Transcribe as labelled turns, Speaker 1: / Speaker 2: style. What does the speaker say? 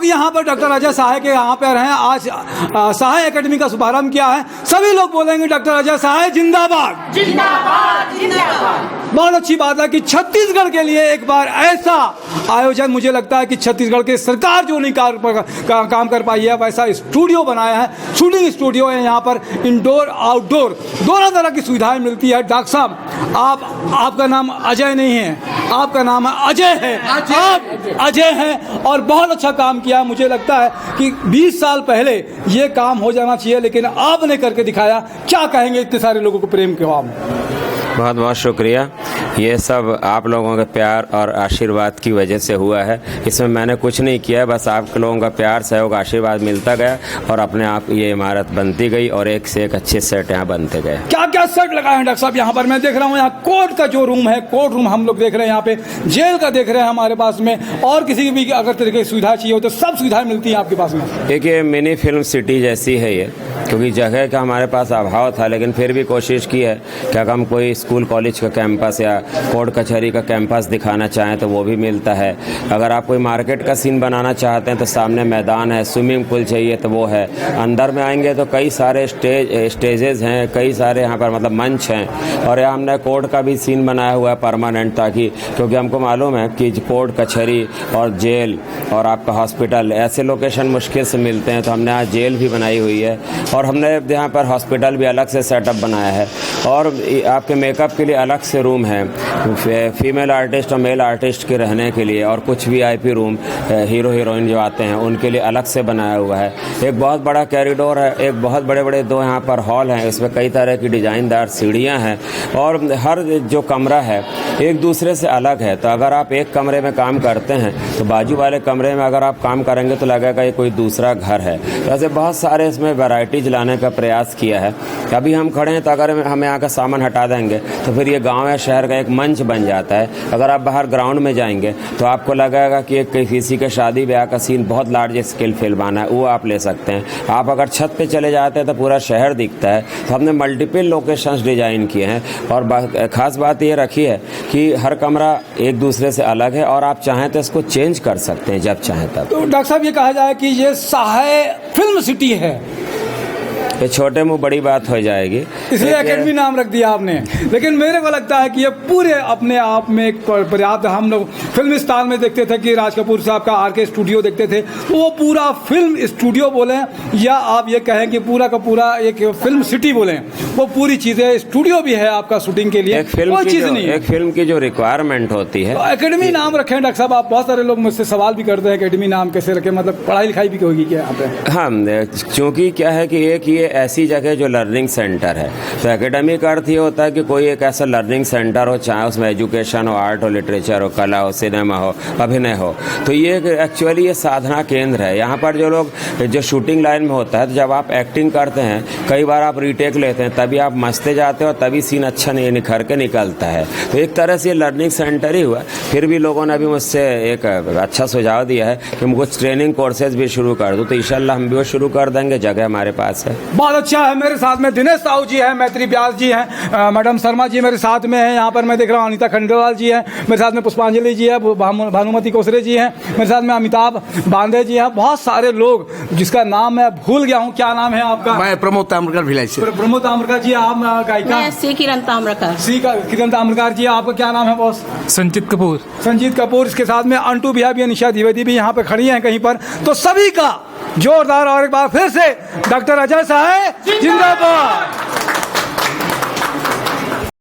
Speaker 1: लोग यहाँ पर डॉक्टर अजय साहे के यहाँ पर हैं। आज साहे एकेडमी का शुभारंभ किया है। सभी लोग बोलेंगे डॉक्टर अजय साहे जिंदाबाद,
Speaker 2: जिंदाबाद, जिंदाबाद।
Speaker 1: बहुत अच्छी बात है कि छत्तीसगढ़ के लिए एक बार ऐसा आयोजन, मुझे लगता है कि छत्तीसगढ़ की सरकार जो नहीं काम कर पाई है, वैसा स्टूडियो बनाया है। शूटिंग स्टूडियो है यहाँ पर, इंडोर आउटडोर दोनों तरह की सुविधाएं मिलती है। डॉक्टर साहब, आपका नाम अजय नहीं है, आपका नाम अजय है। आप अजय हैं और बहुत अच्छा काम किया। मुझे लगता है कि 20 साल पहले ये काम हो जाना चाहिए, लेकिन आपने करके दिखाया। क्या कहेंगे इतने सारे लोगों को प्रेम के आप?
Speaker 3: बहुत बहुत शुक्रिया। ये सब आप लोगों के प्यार और आशीर्वाद की वजह से हुआ है। इसमें मैंने कुछ नहीं किया, बस आप लोगों का प्यार, सहयोग, आशीर्वाद मिलता गया और अपने आप ये इमारत बनती गई और एक से एक अच्छे सेट यहाँ बनते गए।
Speaker 1: क्या क्या सेट लगाए हैं डॉक्टर साहब यहाँ पर? मैं देख रहा हूँ यहाँ कोर्ट का जो रूम है, कोर्ट रूम हम लोग देख रहे हैं, यहाँ पे जेल का देख रहे हैं हमारे पास में, और किसी की भी अगर तरह की सुविधा चाहिए हो तो सब सुविधाएं मिलती हैं आपके पास में।
Speaker 3: एक ये मिनी फिल्म सिटी जैसी है ये, क्योंकि जगह का हमारे पास अभाव था, लेकिन फिर भी कोशिश की है कि अगर हम कोई स्कूल कॉलेज का कैंपस या कोर्ट कचहरी का कैंपस दिखाना चाहें तो वो भी मिलता है। अगर आप कोई मार्केट का सीन बनाना चाहते हैं तो सामने मैदान है, स्विमिंग पूल चाहिए तो वो है। अंदर में आएंगे तो कई सारे स्टेजेस हैं, कई सारे यहाँ पर मतलब मंच हैं, और यहाँ हमने कोर्ट का भी सीन बनाया हुआ है परमानेंट, ताकि क्योंकि हमको मालूम है कि कोर्ट कचहरी और जेल और आपका हॉस्पिटल ऐसे लोकेशन मुश्किल से मिलते हैं, तो हमने यहाँ जेल भी बनाई हुई है और हमने यहाँ पर हॉस्पिटल भी अलग से सेटअप बनाया है। और आपके मेकअप के लिए अलग से रूम है, फीमेल आर्टिस्ट और मेल आर्टिस्ट के रहने के लिए, और कुछ VIP रूम हीरो हीरोइन जो आते हैं उनके लिए अलग से बनाया हुआ है। एक बहुत बड़ा कॉरिडोर है, एक बहुत बड़े बड़े 2 यहाँ पर हॉल हैं, इसमें कई तरह की डिज़ाइनदार सीढ़ियाँ हैं, और हर जो कमरा है एक दूसरे से अलग है। तो अगर आप एक कमरे में काम करते हैं तो बाजू वाले कमरे में अगर आप काम करेंगे तो लगेगा ये कोई दूसरा घर है। तो ऐसे बहुत सारे इसमें वैरायटीज लाने का प्रयास किया है। अभी हम खड़े हैं तो अगर हम यहाँ का सामान हटा देंगे तो फिर ये गांव या शहर का एक मंच बन जाता है। अगर आप बाहर ग्राउंड में जाएंगे तो आपको लगेगा कि एक किसी के शादी ब्याह का सीन बहुत लार्ज स्केल फिल्म आना है, वो आप ले सकते हैं। आप अगर छत पे चले जाते हैं तो पूरा शहर दिखता है। तो हमने मल्टीपल लोकेशंस डिजाइन किए हैं, और ख़ास बात ये रखी है कि हर कमरा एक दूसरे से अलग है और आप चाहें तो इसको चेंज कर सकते हैं जब चाहें तब।
Speaker 1: तो डॉक्टर साहब, ये कहा जाए कि ये साहे फिल्म सिटी है,
Speaker 3: ये छोटे मुंह बड़ी बात हो जाएगी,
Speaker 1: इसलिए एकेडमी नाम रख दिया आपने। लेकिन मेरे को लगता है कि ये पूरे अपने आप में एक पर्याप्त। हम लोग फिल्मिस्तान में देखते थे कि राज कपूर साहब का RK स्टूडियो देखते थे, तो वो पूरा फिल्म स्टूडियो बोले, या आप ये कहें कि पूरा का पूरा एक फिल्म सिटी बोले, वो पूरी चीज़ें स्टूडियो भी है आपका शूटिंग के लिए।
Speaker 3: एक फिल्म की जो रिक्वायरमेंट होती है,
Speaker 1: तो एकेडमी नाम रखें डॉक्टर साहब। आप बहुत सारे लोग मुझसे सवाल भी करते हैं एकेडमी नाम कैसे रखें, मतलब पढ़ाई लिखाई भी होगी क्या यहाँ पे?
Speaker 3: हाँ, क्योंकि क्या है कि एक ये ऐसी जगह जो लर्निंग सेंटर है, तो एकेडमी का अर्थ ये होता है कि कोई एक ऐसा लर्निंग सेंटर हो, चाहे उसमें एजुकेशन हो, आर्ट हो, लिटरेचर हो, कला हो, सिनेमा हो, अभिनय हो। तो ये एक्चुअली ये साधना केंद्र है। यहाँ पर जो लोग जो शूटिंग लाइन में होता है, तो जब आप एक्टिंग करते हैं कई बार आप रीटेक लेते हैं, तभी आप मस्ते जाते हो, तभी सीन अच्छा नहीं निखर के निकलता है। तो एक तरह से ये लर्निंग सेंटर ही हुआ। फिर भी लोगों ने अभी मुझसे एक अच्छा सुझाव दिया है कि हम कुछ ट्रेनिंग कोर्सेज भी शुरू कर दूँ, तो इंशाल्लाह हम भी वो शुरू कर देंगे। जगह हमारे पास है।
Speaker 1: बहुत अच्छा है। मेरे साथ में दिनेश साहू जी हैं, मैत्री व्यास जी हैं, मैडम शर्मा जी मेरे साथ में हैं। यहाँ पर मैं देख रहा हूँ अनीता खंडेलवाल जी हैं, मेरे साथ में पुष्पांजलि जी है, भानुमति कोसरे जी हैं, मेरे साथ में अमिताभ बांदे जी हैं। बहुत सारे लोग जिसका नाम मैं भूल गया हूँ। क्या नाम है आपका?
Speaker 4: मैं प्रमोद ताम्रकार भिलाई से।
Speaker 1: प्रमोद ताम्रकार जी, आप गायिका?
Speaker 2: सी किरण ताम्रकार।
Speaker 1: किरण ताम्रकार जी, आपका क्या नाम है बॉस?
Speaker 5: संजीत कपूर।
Speaker 1: संजीत कपूर। इसके साथ में अंटू भैया भी, निशा द्विवेदी भी यहाँ पे खड़ी हैं कहीं पर। तो सभी का जोरदार और एक बार फिर से डॉक्टर अजय साहे जिंदाबाद।